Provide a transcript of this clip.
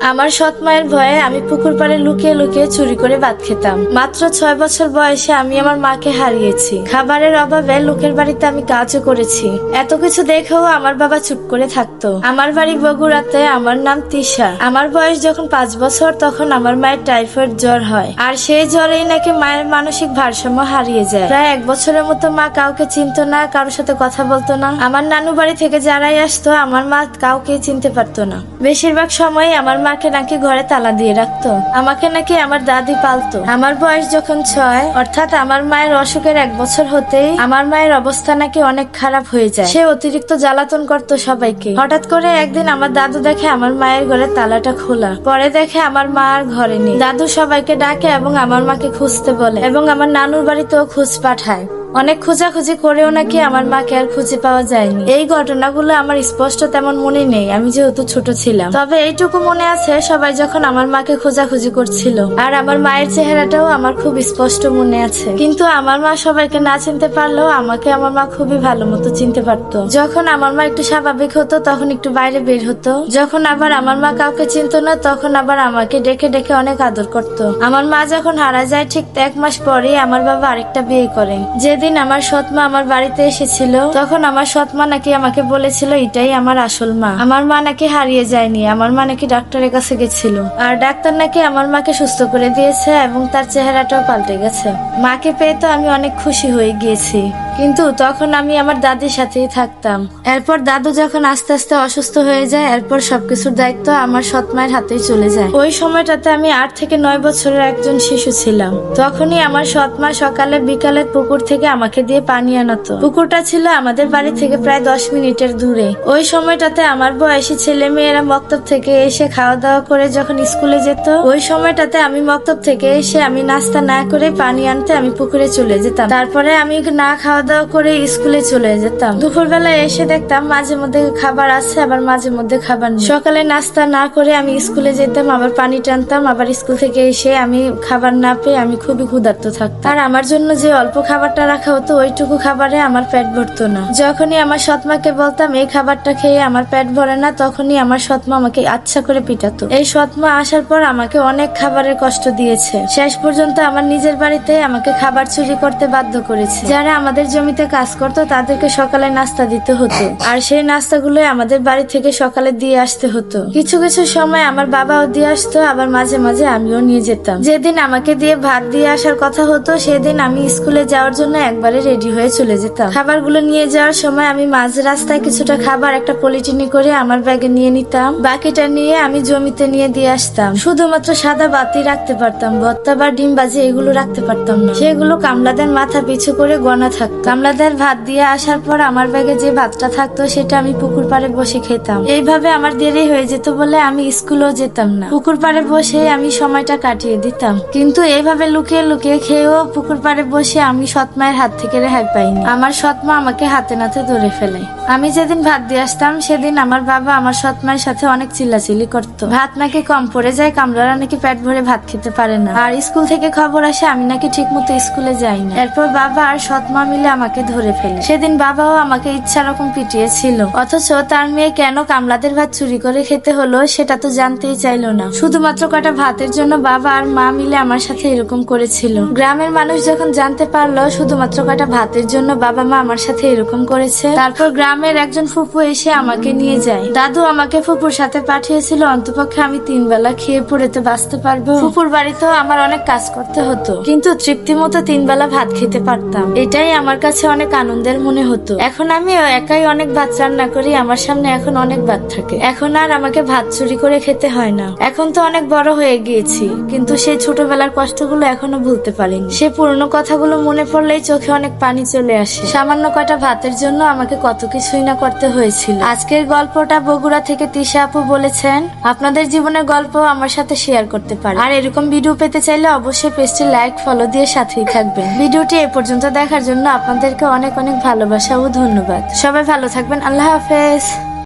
আমার সৎ মায়ের ভয়ে আমি পুকুর পাড়ে লুকিয়ে লুকিয়ে চুরি করে ভাত খেতাম। মাত্র 6 বছর বয়সে আমি আমার মাকে হারিয়েছি। খাবারের অভাবে লোকের বাড়িতে আমি কাজও করেছি। এত কিছু দেখেও আমার বাবা চুপ করে থাকতো। আমার বাড়ি বগুড়াতে। আমার নাম তিশা। আমার বয়স যখন 5 বছর তখন আমার মায়ের টাইফয়েড জ্বর হয়, আর সেই জ্বরেই নাকি মায়ের মানসিক ভারসাম্য হারিয়ে যায়। প্রায় 1 বছরের মতো মা কাউকে চিনতো না, কারোর সাথে কথা বলতো না। আমার নানু বাড়ি থেকে যারাই আসতো আমার মা কাউকে চিনতে পারতো না। বেশিরভাগ সময় আমার মাকে নাকি ঘরে তালা দিয়ে রাখতো। আমাকে নাকি আমার দাদি পালতো। আমার বয়স যখন 6, অর্থাৎ আমার মায়ের অসুখের 1 বছর হতেই আমার মায়ের অবস্থা নাকি অনেক খারাপ হয়ে যায়। সে অতিরিক্ত জ্বালাতন করতো সবাইকে। হঠাৎ করে একদিন আমার দাদু দেখে আমার মায়ের ঘরে তালাটা খোলা। পরে দেখে আমার মা আর ঘরে নেই। দাদু সবাইকে ডাকে এবং আমার মাকে খুঁজতে বলে এবং আমার নানুর বাড়িতেও খোঁজ পাঠায়। অনেক খোঁজাখুঁজি করেও নাকি আমার মাকে আর খুঁজে পাওয়া যায়নি। এই ঘটনাগুলো আমার স্পষ্ট তেমন মনে নেই, আমি যেহেতু ছোট ছিলাম। তবে এইটুকু মনে আছে সবাই যখন আমার মাকে খোঁজাখুঁজি করছিল, আর আমার মায়ের চেহারাটাও আমার খুব স্পষ্ট মনে আছে। কিন্তু আমার মা সবাইকে না চিনতে পারলেও আমাকে আমার মা খুবই ভালো মতো চিনতে পারতো। যখন আমার মা একটু স্বাভাবিক হতো তখন একটু বাইরে বের হতো। যখন আবার আমার মা কাউকে চিনতো না তখন আবার আমাকে ডেকে ডেকে অনেক আদর করতো। আমার মা যখন হারা যায় ঠিক 1 মাস পরেই আমার বাবা আরেকটা বিয়ে করে। যেদিন আমার সৎ মা আমার বাড়িতে এসেছিল তখন আমার সৎ মা নাকি আমাকে বলেছিল এটাই আমার আসল মা। আমার মা নাকি হারিয়ে যায়নি। আমার মা নাকি ডাক্তারের কাছে গেছিল, আর ডাক্তার নাকি আমার মাকে সুস্থ করে দিয়েছে এবং তার চেহারাটাও পাল্টে গেছে। মাকে পেয়ে তো আমি অনেক খুশি হয়ে গিয়েছি, কিন্তু তখন আমি আমার দাদির সাথেই থাকতাম। এরপর দাদু যখন আস্তে আস্তে অসুস্থ হয়ে যায়, এরপর সবকিছুর দায়িত্ব আমার সৎ মায়ের হাতেই চলে যায়। ওই সময়টাতে আমি 8 থেকে 9 বছরের একজন শিশু ছিলাম। তখনই আমার সৎ মা সকালে বিকালে পুকুর থেকে আমাকে দিয়ে পানি আনাতো। পুকুরটা ছিল আমাদের বাড়ি থেকে প্রায় 10 মিনিটের দূরে। ওই সময়টাতে আমার বয়সী ছেলে মেয়েরা মক্তব থেকে এসে খাওয়া দাওয়া করে যখন স্কুলে যেত, ওই সময়টাতে আমি মক্তব থেকে এসে আমি নাস্তা না করে পানি আনতে আমি পুকুরে চলে যেতাম। তারপরে আমি না খাওয়া দাওয়া করে স্কুলে চলে যেতাম। দুপুরবেলা এসে দেখতাম মাঝে মধ্যে খাবার আছে, আবার মাঝে মধ্যে খাবার নেই। সকালে নাস্তা না করে আমি স্কুলে যেতাম, আবার পানি টানতাম, আবার স্কুল থেকে এসে আমি খাবার না পেয়ে আমি খুবই ক্ষুধার্ত থাকতাম। আর আমার জন্য যে অল্প খাবারটা রাখা হতো ওইটুকু খাবারে আমার পেট ভরতো না। যখনই আমার সৎমাকে বলতাম এই খাবারটা খেয়ে আমার পেট ভরে না, তখনই আমার সৎমা আমাকে আচ্ছা করে পিটাতো। এই সৎমা আসার পর আমাকে অনেক খাবারের কষ্ট দিয়েছে। শেষ পর্যন্ত আমার নিজের বাড়িতে আমাকে খাবার চুরি করতে বাধ্য করেছে। যারা আমাদের জমিতে কাজ করতো তাদেরকে সকালে নাস্তা দিতে হতো, আর সেই নাস্তাগুলো আমাদের বাড়ি থেকে সকালে দিয়ে আসতে হতো। কিছু কিছু সময় আমার বাবাও দিয়ে আসতো, আবার মাঝে মাঝে আমিও নিয়ে যেতাম। যেদিন আমাকে দিয়ে ভাত দিয়ে আসার কথা হতো সেদিন আমি স্কুলে যাওয়ার জন্য একবারে রেডি হয়ে চলে যেতাম। খাবারগুলো নিয়ে যাওয়ার সময় আমি মাঝ রাস্তায় কিছুটা খাবার একটা পলিটিনি করে আমার ব্যাগে নিয়ে নিতাম। বাকিটা নিয়ে আমি জমিতে নিয়ে দিয়ে আসতাম। শুধুমাত্র সাদা বাতি রাখতে পারতাম, ভর্তা বা ডিম বাজি এগুলো রাখতে পারতাম না। সেগুলো কামলাদের মাথা পিছু করে গোনা থাকতো। কামলাদের ভাত দিয়ে আসার পর আমার ব্যাগে যে ভাতটা থাকতো সেটা আমি পুকুর পাড়ে বসে খেতাম। এইভাবে আমার দেরি হয়ে যেত বলে আমি স্কুলেও যেতাম না। পুকুর পাড়ে বসে আমি সময়টা কাটিয়ে দিতাম। কিন্তু এইভাবে লুকিয়ে লুকিয়ে খেয়েও পুকুর পাড়ে বসে আমি সৎমায়ের হাত থেকে রেহাই পাইনি। আমার সৎমা আমাকে হাতে নাতে ধরে ফেলে। আমি যেদিন ভাত দিয়ে আসতাম সেদিন আমার বাবা আমার সৎমায়ের সাথে অনেক চিল্লাচিল্লি করতো। ভাত নাকি কম পড়ে যায়, কামলারা নাকি পেট ভরে ভাত খেতে পারে না, আর স্কুল থেকে খবর আসে আমি নাকি ঠিক মতো স্কুলে যাই না। এরপর বাবা আর সৎমা মিলে আমাকে ধরে ফেলে। সেদিন বাবাও আমাকে ইচ্ছা রকম পিটিয়েছিল, অথচ তার মেয়ে কেন কামলাদের ভাত চুরি করে খেতে হলো সেটা তো জানতেই চাইলো না। শুধুমাত্র কটা ভাতের জন্য বাবা আর মা মিলে আমার সাথে এরকম করেছিল। গ্রামের মানুষ যখন জানতে পারলো শুধুমাত্র কটা ভাতের জন্য বাবা মা আমার সাথে এরকম করেছে, তারপর গ্রামের একজন ফুপু এসে আমাকে নিয়ে যায়। দাদু আমাকে ফুপুর সাথে পাঠিয়েছিল অন্তপক্ষে আমি 3 বেলা খেয়ে পড়েতে বাঁচতে পারবো। ফুপুর বাড়িতেও আমার অনেক কাজ করতে হতো, কিন্তু তৃপ্তি মতো 3 বেলা ভাত খেতে পারতাম। এটাই আমার কাছে অনেক আনন্দের মনে হতো। এখন আমি একাই অনেক ভাত রান্না করি, আমার সামনে এখন অনেক ভাত থাকে। এখন আর আমাকে ভাত চুরি করে খেতে হয় না। এখন তো অনেক বড় হয়ে গিয়েছি, কিন্তু সেই ছোটবেলার কষ্টগুলো এখনো ভুলতে পারিনি। সে পুরনো কথাগুলো মনে পড়লেই চোখে অনেক পানি চলে আসে। সামান্য কয়টা ভাতের জন্য আমাকে কত কিছুই না করতে হয়েছিল। আজকের গল্পটা বগুড়া থেকে তিশা আপু বলেছেন। আপনাদের জীবনের গল্প আমার সাথে শেয়ার করতে পারেন, আর এরকম ভিডিও পেতে চাইলে অবশ্যই পেজটি লাইক ফলো দিয়ে সাথেই থাকবেন। ভিডিওটি এ পর্যন্ত দেখার জন্য আপনাদেরকে অনেক অনেক ভালোবাসা ও ধন্যবাদ। সবাই ভালো থাকবেন। আল্লাহ হাফেজ।